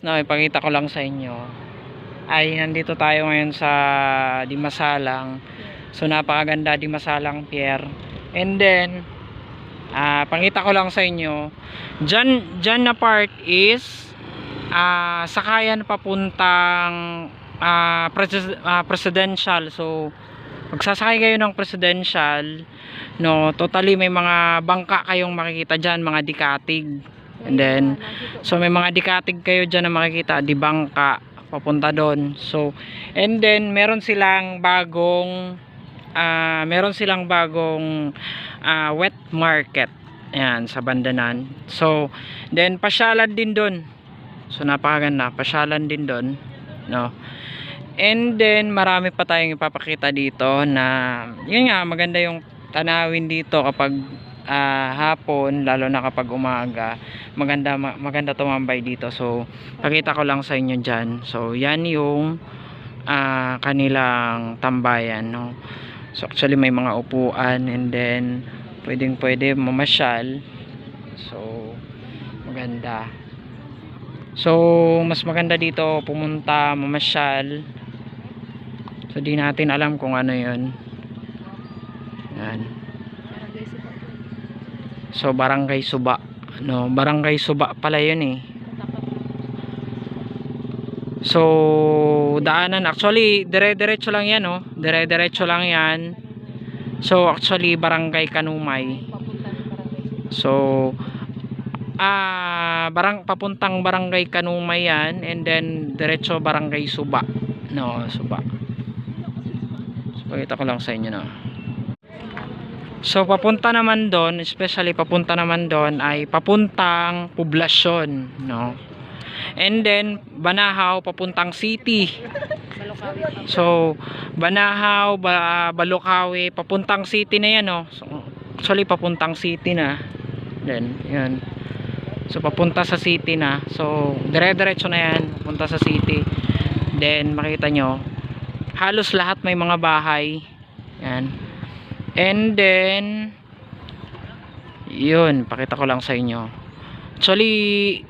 Na ipakita ko lang sa inyo ay nandito tayo ngayon sa Dimasalang. So napakaganda Dimasalang Pier. And then pakita ko lang sa inyo dyan na part is sakayan papuntang presidential. So magsasakay kayo ng presidential, no, totally may mga bangka kayong makikita dyan, mga dikatig. And then so may mga dikatig kayo dyan na makikita, di bangka papunta doon. So and then meron silang bagong wet market, ayan, sa Bandanan. So then pasyalan din doon. So napakaganda, pasyalan din doon, no. And then marami pa tayong ipapakita dito na yun nga, maganda yung tanawin dito kapag hapon, lalo na kapag umaga. Maganda tumambay dito. So pakita ko lang sa inyo dyan. So yan yung kanilang tambayan, no. So actually may mga upuan, and then pwede mamasyal. So maganda. So mas maganda dito pumunta, mamasyal. So di natin alam kung ano yun. Yan. So Barangay Suba, no, Barangay Suba pala yun eh. So daanan, actually dire-diretso lang yan, no, dire-diretso lang yan. So actually Barangay Kanumay. So papuntang Barangay Kanumay yan, and then diretso Barangay Suba, no, Suba. So pakita ko lang sa inyo, no. So papunta naman doon, especially papunta naman doon ay papuntang poblasyon, no. And then Banahaw papuntang city. So Banahaw, Balukawi papuntang city na yan, no. So actually papuntang city na. Then yan. So papunta sa city na. So dire-diretso na yan, papunta sa city. Then makita nyo, halos lahat may mga bahay. Yan. And then yun, pakita ko lang sa inyo. Actually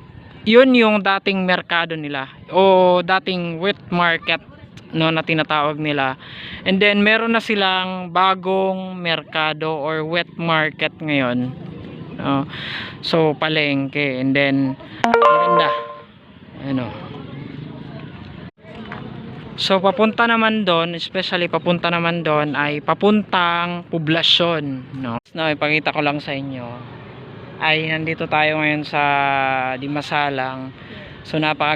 yun yung dating merkado nila, o dating wet market, no, na tinatawag nila. And then meron na silang bagong merkado or wet market ngayon, no? So palengke. And then maganda, ano. So papunta naman doon, especially papunta naman doon ay papuntang poblasyon, no. Now ipakita ko lang sa inyo ay nandito tayo ngayon sa Dimasalang. So napakaganda